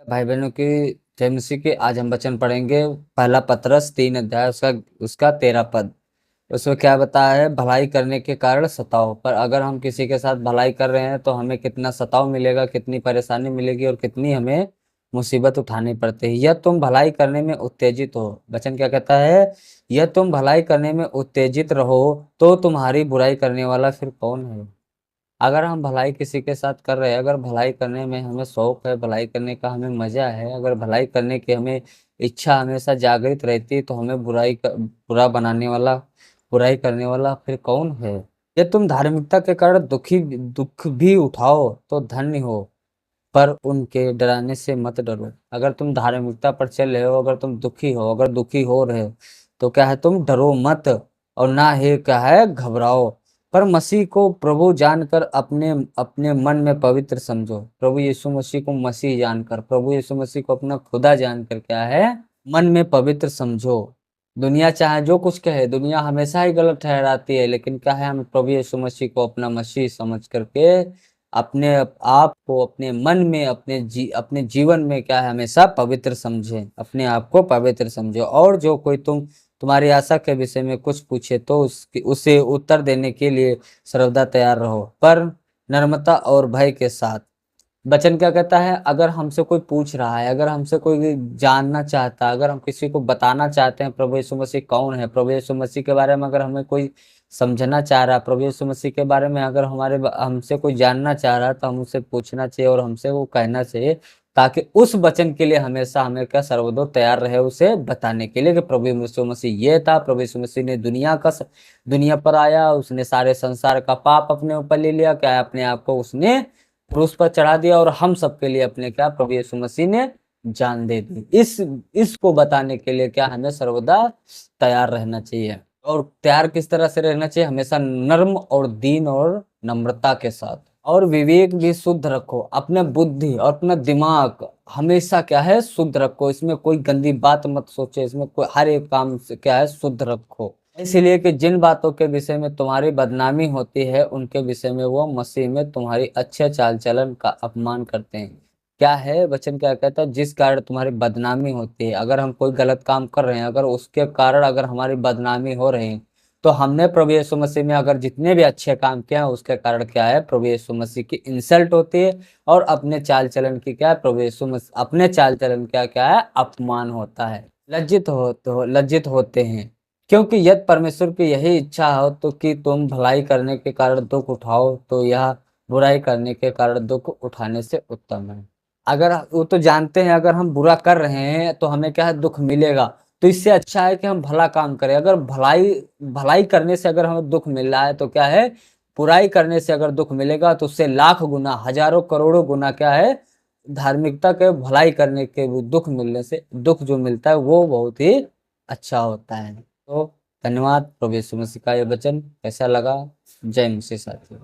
भाई बहनों की जय मसीह की। आज हम वचन पढ़ेंगे पहला पतरस 3 अध्याय उसका उसका 13 पद। उसमें क्या बताया है? भलाई करने के कारण सताओ। पर अगर हम किसी के साथ भलाई कर रहे हैं तो हमें कितना सताव मिलेगा, कितनी परेशानी मिलेगी और कितनी हमें मुसीबत उठानी पड़ती है। यह तुम भलाई करने में उत्तेजित हो। वचन क्या कहता है? यह तुम भलाई करने में उत्तेजित रहो तो तुम्हारी बुराई करने वाला फिर कौन है? अगर हम भलाई किसी के साथ कर रहे हैं, अगर भलाई करने में हमें शौक है, भलाई करने का हमें मजा है, अगर भलाई करने की हमें इच्छा हमेशा जागृत रहती है, तो हमें बुरा बनाने वाला, बुराई करने वाला फिर कौन है? ये तुम धार्मिकता के कारण दुख भी उठाओ तो धन्य हो, पर उनके डराने से मत डरो। अगर तुम धार्मिकता पर चल रहे हो, अगर तुम दुखी हो, अगर दुखी हो रहे हो, तो क्या है? तुम डरो मत और ना ही क्या है घबराओ, पर मसीह को प्रभु जानकर अपने अपने मन में पवित्र समझो। प्रभु यीशु मसीह को मसीह जानकर, प्रभु यीशु मसीह को अपना खुदा जानकर क्या है? मन में पवित्र समझो। दुनिया चाहे जो कुछ कहे, दुनिया हमेशा ही गलत ठहराती है, लेकिन क्या है? हम प्रभु यीशु मसीह को अपना मसीह समझ करके अपने आप को अपने मन में, अपने जीवन में क्या है? हमेशा पवित्र समझें, अपने आप को पवित्र समझो। और जो कोई तुम्हारी आशा के विषय में कुछ पूछे तो उसे उत्तर देने के लिए सर्वदा तैयार रहो, पर नम्रता और भय के साथ। वचन क्या कहता है? अगर हमसे कोई पूछ रहा है, अगर हमसे कोई जानना चाहता है, अगर हम किसी को बताना चाहते हैं प्रभु यीशु मसीह कौन है, प्रभु यीशु मसीह के बारे में अगर हमें कोई समझना चाह रहा है, प्रभु यीशु मसीह के बारे में अगर हमसे कोई जानना चाह रहा है, तो हम उससे पूछना चाहिए और हमसे वो कहना चाहिए, ताकि उस वचन के लिए हमेशा हमें क्या सर्वदो तैयार रहे उसे बताने के लिए कि प्रभु यीशु मसीह ये था। प्रभु यीशु मसीह ने दुनिया पर आया, उसने सारे संसार का पाप अपने ऊपर ले लिया, क्या है? अपने आप को उसने क्रूस पर चढ़ा दिया और हम सबके लिए अपने क्या प्रभु यीशु मसीह ने जान दे दी। इसको बताने के लिए क्या हमें सर्वदा तैयार रहना चाहिए। और तैयार किस तरह से रहना चाहिए? हमेशा नर्म और दीन और नम्रता के साथ। और विवेक भी शुद्ध रखो, अपने बुद्धि और अपना दिमाग हमेशा क्या है? शुद्ध रखो। इसमें कोई गंदी बात मत सोचो, इसमें कोई हर एक काम से क्या है? शुद्ध रखो। इसलिए कि जिन बातों के विषय में तुम्हारी बदनामी होती है, उनके विषय में वो मसीह में तुम्हारी अच्छे चाल चलन का अपमान करते हैं। क्या है? वचन क्या कहता है? जिस कारण तुम्हारी बदनामी होती है, अगर हम कोई गलत काम कर रहे हैं, अगर उसके कारण अगर हमारी बदनामी हो रही है, तो हमने प्रभु यीशु मसीह में अगर जितने भी अच्छे काम किए हैं, उसके कारण क्या है? प्रभु यीशु मसीह की इंसल्ट होती है और अपने चाल चलन की क्या है? प्रभु यीशु मसीह अपने चाल चलन क्या क्या है? अपमान होता है। लज्जित होते हैं, क्योंकि यदि परमेश्वर की यही इच्छा हो तो कि तुम भलाई करने के कारण दुख उठाओ, तो यह बुराई करने के कारण दुख उठाने से उत्तम है। अगर वो तो जानते हैं अगर हम बुरा कर रहे हैं तो हमें क्या है? दुख मिलेगा। तो इससे अच्छा है कि हम भला काम करें। अगर भलाई भलाई करने से अगर हमें दुख मिल रहा है तो क्या है? बुराई करने से अगर दुख मिलेगा तो उससे लाख गुना, हजारों करोड़ों गुना क्या है? धार्मिकता के भलाई करने के वो दुख मिलने से, दुख जो मिलता है वो बहुत ही अच्छा होता है। तो धन्यवाद। प्रभु यीशु मसीह का ये वचन कैसा लगा? जय मसीह साथियों।